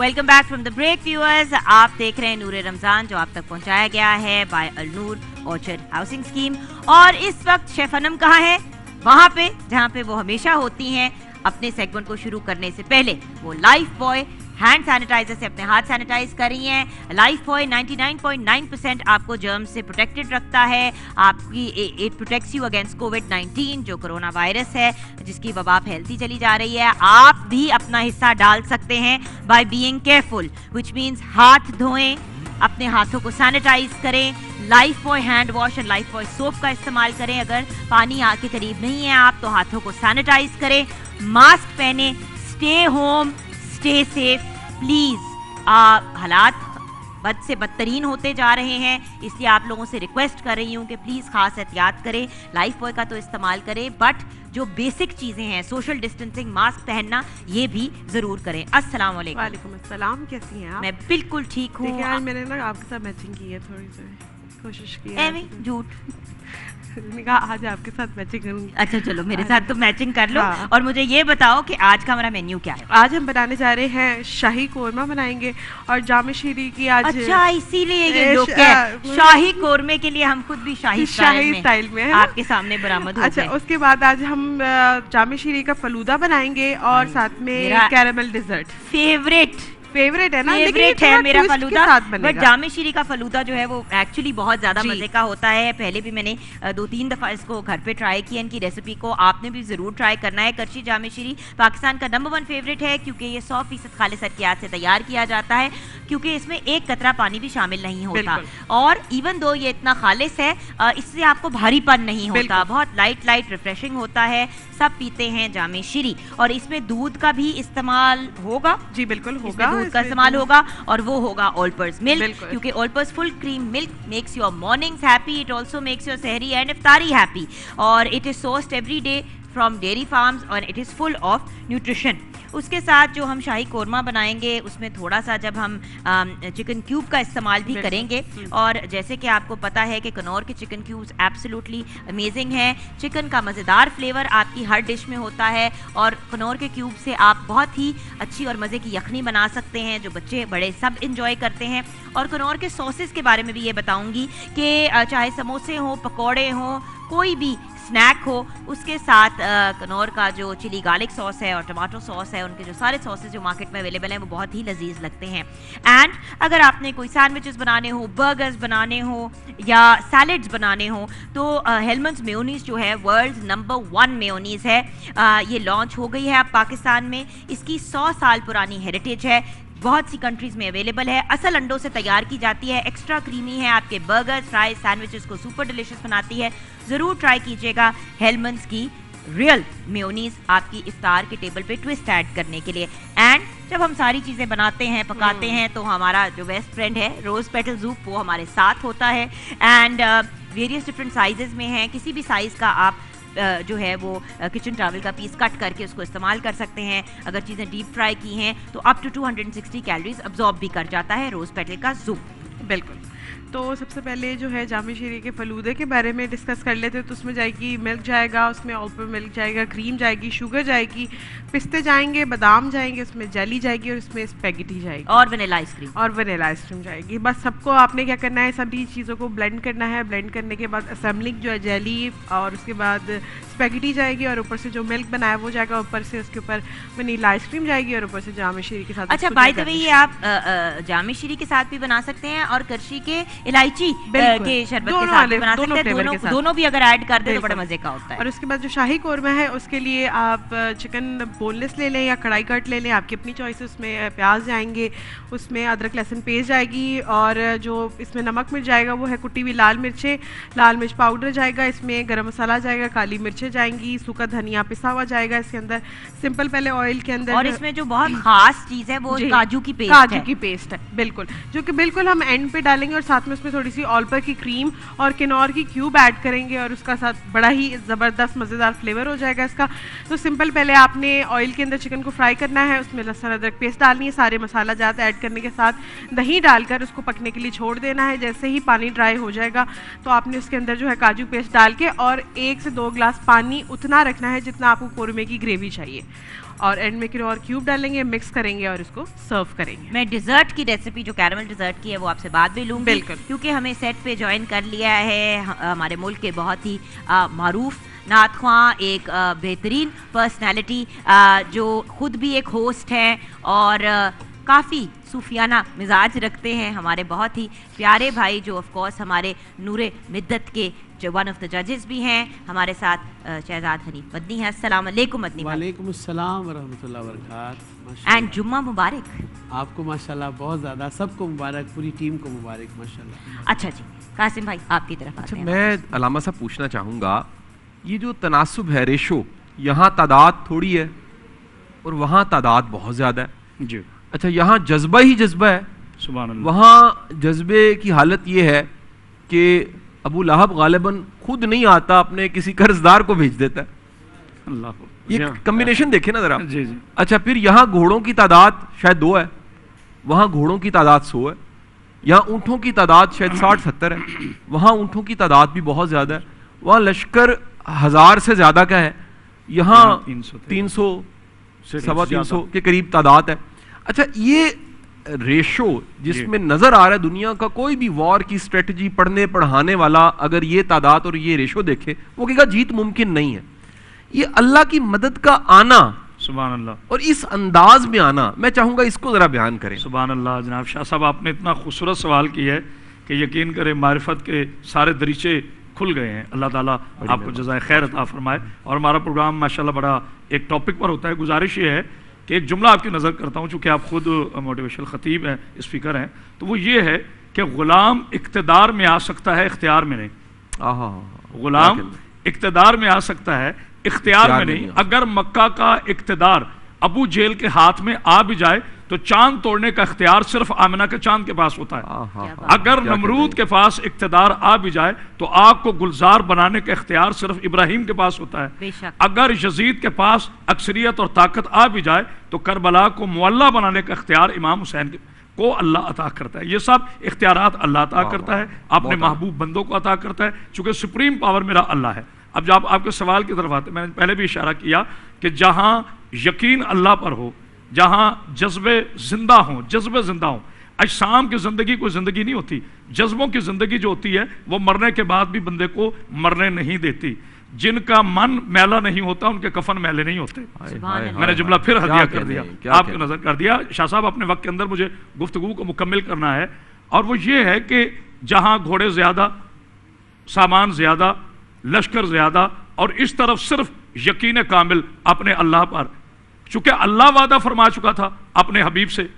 Welcome back from the break viewers. आप देख रहे हैं नूरे रमजान, जो आप तक पहुंचाया गया है by Alnoor Orchard Housing Scheme. और इस वक्त शेफ अनम कहाँ है? वहां पे जहां पे वो हमेशा होती हैं। अपने सेगमेंट को शुरू करने से पहले वो लाइफ बॉय हैंड सैनिटाइजर से अपने हाथ सैनिटाइज कर रही हैं। लाइफ बॉय 99.9% आपको जर्म से प्रोटेक्टेड रखता है। आपकी इट प्रोटेक्ट्स यू अगेंस्ट कोविड-19 जो कोरोना वायरस है, जिसकी वबा फैलती चली जा रही है। आप भी अपना हिस्सा डाल सकते हैं by being careful, which means हाथ धोएं, अपने हाथों को सैनिटाइज करें, लाइफ बॉय हैंड वॉश और लाइफ बॉय सोप का इस्तेमाल करें। अगर पानी आके करीब नहीं है आप तो हाथों को सैनिटाइज करें, मास्क पहने, stay home, stay safe please. हालात बद से बदतरीन होते जा रहे हैं, इसलिए आप लोगों से रिक्वेस्ट कर रही हूँ कि प्लीज खास एहतियात करें। लाइफ बॉय का तो इस्तेमाल करें, बट जो बेसिक चीजें हैं, सोशल डिस्टेंसिंग, मास्क पहनना, ये भी जरूर करें। अस्सलाम वालेकुम। वालेकुम अस्सलाम, कैसी हैं आप? मैं बिल्कुल ठीक हूँ। मैंने ना आपके साथ मैचिंग की है, थोड़ी सी कोशिश की है। झूठ कहा आज आपके साथ मैचिंग करूंगी। अच्छा चलो मेरे साथ तो मैचिंग कर लो। हाँ। और मुझे ये बताओ कि आज का हमारा मेन्यू क्या है? आज हम बनाने जा रहे हैं शाही कोरमा बनाएंगे और जामे शीरी की आज। अच्छा, इसीलिए ये लुक है। शाही कोरमे के लिए हम खुद भी शाही स्टाइल में है आपके सामने बरामद हो गए। अच्छा, उसके बाद आज हम जामे शीरी का फलूदा बनाएंगे और साथ में कैरेमल डिजर्ट। फेवरेट है ना, फेवरेट है मेरा फलूदा। बट जामे शीरी का फलूदा जो है वो एक्चुअली बहुत ज्यादा मजे का होता है। पहले भी मैंने 2-3 दफा इसको घर पे ट्राई किया, इनकी रेसिपी को आपने भी जरूर ट्राई करना है। करशी जामे शीरी पाकिस्तान का नंबर 1 फेवरेट है, क्योंकि ये 100% खालिस अरकियात से तैयार किया जाता है, क्योंकि इसमें एक कतरा पानी भी शामिल नहीं होता। और इवन दो ये इतना खालिस है, इससे आपको भारीपन नहीं होता, बहुत लाइट रिफ्रेशिंग होता है। सब पीते हैं जामे शीरी, और इसमें दूध का भी इस्तेमाल होगा। जी बिल्कुल होगा, दूध का इस्तेमाल होगा, और वो होगा ऑलपर्स मिल्क, क्योंकि Olpers full cream milk makes your mornings happy, it also makes your sehri and iftari happy, और it is sourced every day from dairy farms और it is full of nutrition. उसके साथ जो हम शाही कोरमा बनाएंगे उसमें थोड़ा सा जब हम चिकन क्यूब का इस्तेमाल भी करेंगे, और जैसे कि आपको पता है कि कनौर के चिकन क्यूब्स एब्सोल्युटली अमेजिंग हैं। चिकन का मज़ेदार फ्लेवर आपकी हर डिश में होता है, और कनौर के क्यूब से आप बहुत ही अच्छी और मज़े की यखनी बना सकते हैं, जो बच्चे बड़े सब इंजॉय करते हैं। और कनौर के सॉसेस के बारे में भी ये बताऊँगी कि चाहे समोसे हों, पकौड़े हों, कोई भी स्नैक हो, उसके साथ कनौर का जो चिली गार्लिक सॉस है और टमाटो सॉस है, उनके जो सारे सॉसेस जो मार्केट में अवेलेबल हैं वो बहुत ही लजीज लगते हैं। एंड अगर आपने कोई सैंडविचेस बनाने हो, बर्गर्स बनाने हो या सैलेड्स बनाने हो, तो हेलमंड्स मेयोनीज जो है वर्ल्ड नंबर 1 मेयोनीज है। ये लॉन्च हो गई है अब पाकिस्तान में। इसकी 100 साल पुरानी हेरिटेज है, बहुत सी कंट्रीज में अवेलेबल है। असल अंडों से तैयार की जाती है, एक्स्ट्रा क्रीमी है, आपके बर्गर्स, फ्राइज, सैंडविचेस को सुपर डिलीशियस बनाती है। ज़रूर ट्राई कीजिएगा हेलमंड्स की रियल मेयोनीज आपकी इफ्तार के टेबल पे ट्विस्ट ऐड करने के लिए। एंड जब हम सारी चीज़ें बनाते हैं, पकाते हैं, तो हमारा जो बेस्ट फ्रेंड है रोज़ पेटल सूप, वो हमारे साथ होता है। एंड वेरियस डिफरेंट साइजेस में हैं, किसी भी साइज़ का आप जो है वो किचन टॉवल का पीस कट करके उसको इस्तेमाल कर सकते हैं। अगर चीज़ें डीप फ्राई की हैं तो अप टू 260 कैलोरीज अब्जॉर्ब भी कर जाता है रोज़ पेटल का सूप। बिल्कुल। तो सबसे पहले जो है जामे शीरी के फलूदे के बारे में डिस्कस कर लेते हैं। तो उसमें जाएगी मिल्क जाएगा, उसमें ऑलपर मिल्क जाएगा, क्रीम जाएगी, शुगर जाएगी, पिस्ते जाएंगे, बादाम जाएंगे, उसमें जेली जाएगी और उसमें स्पेगेटी जाएगी और वनीला आइसक्रीम जाएगी। बस सबको आपने क्या करना है, सभी चीज़ों को ब्लेंड करना है। ब्लेंड करने के बाद असेंबलिंग जो है जेली, और उसके बाद स्पेगेटी जाएगी, और ऊपर से जो मिल्क बनाया वो जाएगा, ऊपर से उसके ऊपर वनीला आइसक्रीम जाएगी, और ऊपर से जामे शीरी के साथ। अच्छा, बाय द वे ये आप जामे शीरी के साथ भी बना सकते हैं और करशी के इलायची के शरबत के साथ बना सकते हैं। दोनों भी अगर ऐड कर दे तो बड़ा मजे का होता है। और उसके बाद जो शाही कोरमा है उसके लिए आप चिकन बोनलेस ले लें या कढ़ाई कट ले लें, आपकी अपनी चॉइस है। उसमें प्याज जाएंगे, उसमें अदरक लहसुन पेस्ट जाएगी, और जो इसमें नमक मिर्च जाएगा वो है कुटी हुई लाल मिर्चें, लाल मिर्च पाउडर जाएगा, इसमें गरम मसाला जाएगा, काली मिर्चें जाएंगी, सूखा धनिया पिसा हुआ जाएगा इसके अंदर। सिंपल पहले ऑयल के अंदर, और इसमें जो बहुत खास चीज़ है वो काजू की पेस्ट है, बिल्कुल, जो कि बिल्कुल हम एंड पे डालेंगे, और साथ में उसमें थोड़ी सी ऑलपर की क्रीम और किनौर की क्यूब ऐड करेंगे, और उसका साथ बड़ा ही ज़बरदस्त मज़ेदार फ्लेवर हो जाएगा इसका। तो सिंपल पहले आपने ऑयल के अंदर चिकन को फ्राई करना है, उसमें लहसुन अदरक पेस्ट डालनी है, सारे मसाला जात ऐड करने के साथ दही डालकर उसको पकने के लिए छोड़ देना है। जैसे ही पानी ड्राई हो जाएगा तो आपने उसके अंदर जो है काजू पेस्ट डाल के और 1 से 2 गिलास पानी उतना रखना है जितना आपको कोरमे की ग्रेवी चाहिए, और एंड में किनोर क्यूब डालेंगे, मिक्स करेंगे और इसको सर्व करेंगे। मैं डिजर्ट की रेसिपी जो कैरमल डिजर्ट की है वो आपसे बाद में लूंगी, बिल्कुल, क्योंकि हमें सेट पे ज्वाइन कर लिया है हमारे मुल्क के बहुत ही मारूफ नात ख्वां, एक बेहतरीन पर्सनैलिटी जो खुद भी एक होस्ट हैं और काफ़ी सूफियाना मिजाज रखते हैं, हमारे बहुत ही प्यारे भाई जो ऑफ कोर्स हमारे नूरे मिद्दत के जो वन ऑफ द जजेस भी हैं, हमारे साथ शहजाद हनीफ मदनी है। अस्सलाम वालेकुम मदनी भाई। वालेकुम अस्सलाम व रहमतुल्लाहि व बरकातहू। एंड जुम्मा मुबारक आपको माशाल्लाह, बहुत ज़्यादा, सबको मुबारक, पूरी टीम को मुबारक माशाल्लाह। अच्छा जी, कासिम भाई आपकी तरफ आते हैं। मैं अलामा साहब पूछना चाहूँगा, ये जो तनासुब है, रेशो, यहाँ तादाद थोड़ी है और वहाँ तादाद बहुत ज़्यादा है जी। अच्छा, यहाँ जज्बा ही जज्बा है, सुभान अल्लाह। वहाँ जज्बे की हालत ये है कि अबू लहब गालिबन खुद नहीं आता, अपने किसी कर्जदार को भेज देता है। अल्लाह, ये कम्बिनेशन देखे ना जरा। जी जी। अच्छा, फिर यहाँ घोड़ों की तादाद शायद 2 है, वहाँ घोड़ों की तादाद 100 है, यहाँ ऊँटों की तादाद शायद 60-70 है, वहाँ ऊँटों की तादाद भी बहुत ज़्यादा है, वहाँ लश्कर 1000 से ज़्यादा का है, यहाँ 300 350 के करीब तादाद है। अच्छा, ये रेशो जिसमें नजर आ रहा है दुनिया का कोई भी वॉर की स्ट्रेटजी पढ़ने पढ़ाने वाला अगर ये तादाद और ये रेशो देखे, वो कहेगा जीत मुमकिन नहीं है। ये अल्लाह की मदद का आना, सुभान अल्लाह, और इस अंदाज में आना, मैं चाहूंगा इसको जरा बयान करें। सुभान अल्लाह। जनाब शाह साहब, आपने इतना खूबसूरत सवाल किया है कि यकीन करें मारिफत के सारे दरीचे खुल गए हैं। अल्लाह ताला आपको जज़ाए खैर अता फरमाए। और हमारा प्रोग्राम माशाल्लाह बड़ा एक टॉपिक पर होता है। गुजारिश ये है कि एक जुमला आपकी नज़र करता हूँ, चूँकि आप खुद मोटिवेशनल ख़तीब हैं, स्पीकर हैं, तो वो ये है कि ग़ुलाम इक़्तिदार में आ सकता है, इख्तियार में नहीं। ग़ुलाम इक़्तिदार में आ सकता है, इख्तियार में नहीं। अगर मक्का का इक़्तिदार अबू जेल के हाथ में आ भी जाए तो चांद तोड़ने का इख्तियार सिर्फ आमिना के चांद के पास होता है। अगर नमरूद के पास इख्तियार आ भी जाए तो आग को गुलजार बनाने का इख्तियार सिर्फ इब्राहिम के पास होता है। अगर यजीद के पास अक्सरियत और ताकत आ भी जाए तो करबला को मुअल्ला बनाने का इख्तियार इमाम हुसैन को अल्लाह अता करता है। ये सब इख्तियारात अल्लाह अता करता है, अपने महबूब बंदों को अता करता है, चूंकि सुप्रीम पावर मेरा अल्लाह है। अब जब आपके सवाल की तरफ आते, मैंने पहले भी इशारा किया कि जहां यकीन अल्लाह पर हो, जहां जज्बे जिंदा हों, जज्बे जिंदा हों। अजसाम की जिंदगी कोई जिंदगी नहीं होती, जज्बों की जिंदगी जो होती है वो मरने के बाद भी बंदे को मरने नहीं देती। जिनका मन मैला नहीं होता उनके कफन मैले नहीं होते। मैंने जुमला फिर हदिया कर दिया, आपको नजर कर दिया। शाह साहब, अपने वक्त के अंदर मुझे गुफ्तगू को मुकम्मल करना है, और वो ये है कि जहां घोड़े ज्यादा, सामान ज्यादा, लश्कर ज्यादा, और इस तरफ सिर्फ यकीन कामिल अपने अल्लाह पर, चूंकि अल्लाह वादा फरमा चुका था अपने हबीब से,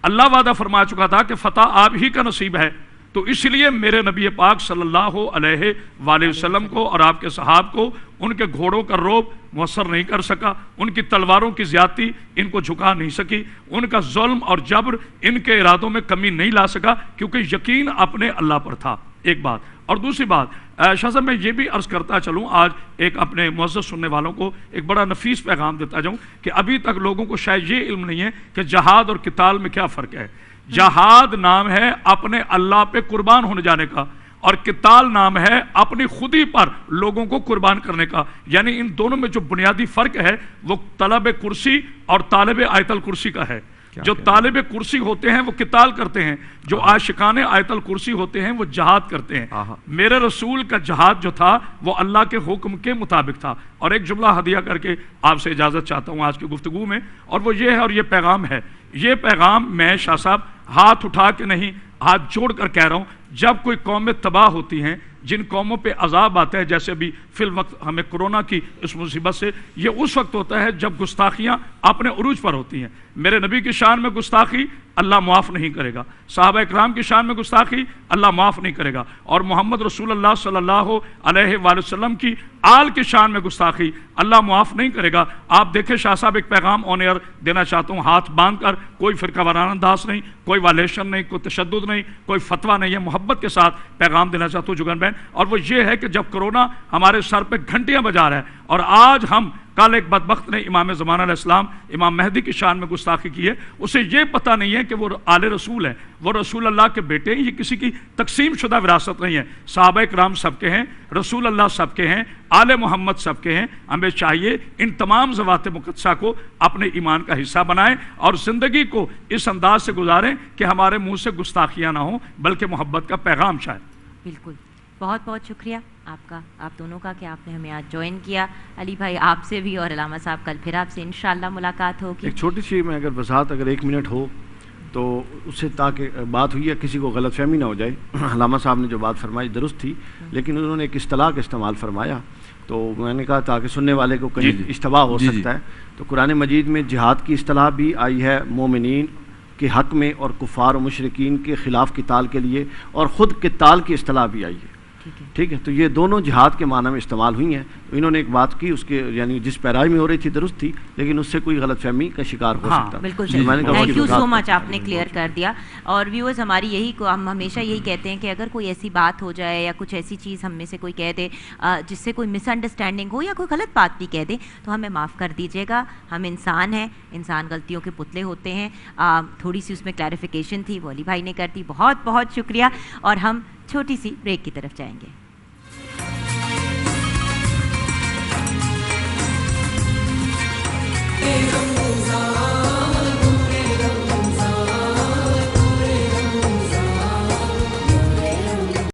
अल्लाह वादा फरमा चुका था कि फतह आप ही का नसीब है, तो इसलिए मेरे नबी पाक सल्लल्लाहु अलैहि वसल्लम को और आपके सहाब को उनके घोड़ों का रोब मुअस्सर नहीं कर सका, उनकी तलवारों की ज्यादती इनको झुका नहीं सकी, उनका जुल्म और जबर इनके इरादों में कमी नहीं ला सका, क्योंकि यकीन अपने अल्लाह पर था। एक बात। और दूसरी बात, शाह साहब, मैं ये भी अर्ज करता चलूँ, आज एक अपने मुअज़्ज़ज़ सुनने वालों को एक बड़ा नफीस पैगाम देता जाऊँ कि अभी तक लोगों को शायद ये इल्म नहीं है कि जहाद और किताल में क्या फ़र्क है। जहाद नाम है अपने अल्लाह पे कुर्बान होने जाने का, और किताल नाम है अपनी खुदी पर लोगों को कुर्बान करने का। यानी इन दोनों में जो बुनियादी फ़र्क है वो तलब कुर्सी और तालिब आयतल कुर्सी का है। जो तालिब कुर्सी होते हैं वो किताल करते हैं, जो आशिकाने आयतल कुर्सी होते हैं वो जहाद करते हैं। मेरे रसूल का जहाद जो था वो अल्लाह के हुक्म के मुताबिक था। और एक जुमला हदिया करके आपसे इजाज़त चाहता हूँ आज की गुफ्तगू में, और वो ये है, और ये पैगाम है, ये पैगाम मैं शाह साहब हाथ उठा के नहीं, हाथ जोड़ कर कह रहा हूँ। जब कोई कौमें तबाह होती हैं, जिन कौमों पे अजाब आता है, जैसे अभी फिल वक्त हमें कोरोना की इस मुसीबत से, ये उस वक्त होता है जब गुस्ताखियाँ अपने उरूज पर होती हैं। मेरे नबी की शान में गुस्ताखी अल्लाह माफ़ नहीं करेगा, साहबा इकराम की शान में गुस्ताखी अल्लाह माफ़ नहीं करेगा, और मोहम्मद रसूलुल्लाह सल्लल्लाहु अलैहि वसल्लम की आल की शान में गुस्ताखी अल्लाह माफ़ नहीं करेगा। आप देखें शाह साहब, एक पैगाम ऑन एयर देना चाहता हूँ, हाथ बांध कर, कोई फ़िरका वाराना अंदाज नहीं, कोई वालेशन नहीं, कोई तशद्दुद नहीं, कोई फतवा नहीं है, मोहब्बत के साथ पैगाम देना चाहता हूँ जुगन बहन। और वो ये है कि जब कोरोना हमारे सर पे घंटियाँ बजा रहा है और आज हम कल एक बदबख्त ने इमाम ज़मान अलैहिस्सलाम इमाम मेहदी की शान में गुस्ताखी की है, उसे ये पता नहीं है कि वो आले रसूल है, वो रसूल अल्लाह के बेटे हैं, ये किसी की तकसीम शुदा विरासत नहीं है। सहाबा इकराम सबके हैं, रसूल अल्लाह सबके हैं, आले मोहम्मद सबके हैं। हमें चाहिए इन तमाम ज़वात मुक़द्दसा को अपने ईमान का हिस्सा बनाएं और ज़िंदगी को इस अंदाज से गुजारें कि हमारे मुंह से गुस्ताखियाँ ना हो बल्कि मोहब्बत का पैगाम शायद। बिल्कुल, बहुत बहुत शुक्रिया आपका, आप दोनों का कि आपने हमें आज ज्वाइन किया। अली भाई आपसे भी और अलामा साहब कल फिर आपसे इंशाल्लाह मुलाकात होगी। एक छोटी सी मैं अगर वजाहत अगर 1 मिनट हो तो उससे, ताकि बात हुई है किसी को गलतफहमी ना हो जाए। अलामा साहब ने जो बात फरमाई दुरुस्त थी, लेकिन उन्होंने एक इस्तिलाह का इस्तेमाल फरमाया, तो मैंने कहा ताकि सुनने वाले को कहीं इश्तबा हो सकता है। तो कुरान मजीद में जिहाद की इस्तिलाह भी आई है मोमिनीन के हक़ में और कुफ़ार और मुशरिकीन के ख़िलाफ़ क़िताल के लिए, और ख़ुद क़िताल की इस्तिलाह भी आई है। ठीक है, तो ये दोनों जिहाद के माना में इस्तेमाल हुई हैं। तो इन्होंने एक बात की, उसके यानी जिस पैराई में हो रही थी दुरुस्त थी, लेकिन उससे कोई गलतफहमी का शिकार हो सकता है। बिल्कुल, थैंक यू सो मच, आपने क्लियर कर दिया। और व्यूअर्स हमारी यही को हम हमेशा यही कहते हैं कि अगर कोई ऐसी बात हो जाए या कुछ ऐसी चीज़ हम में से कोई कह दे जिससे कोई मिसअंडरस्टैंडिंग हो या कोई गलत बात भी कह दे, तो हमें माफ़ कर दीजिएगा। हम इंसान हैं, इंसान गलतियों के पुतले होते हैं। थोड़ी सी उसमें क्लैरिफिकेशन थी, वो अली भाई ने कर दी, बहुत बहुत शुक्रिया। और हम छोटी सी ब्रेक की तरफ जाएंगे।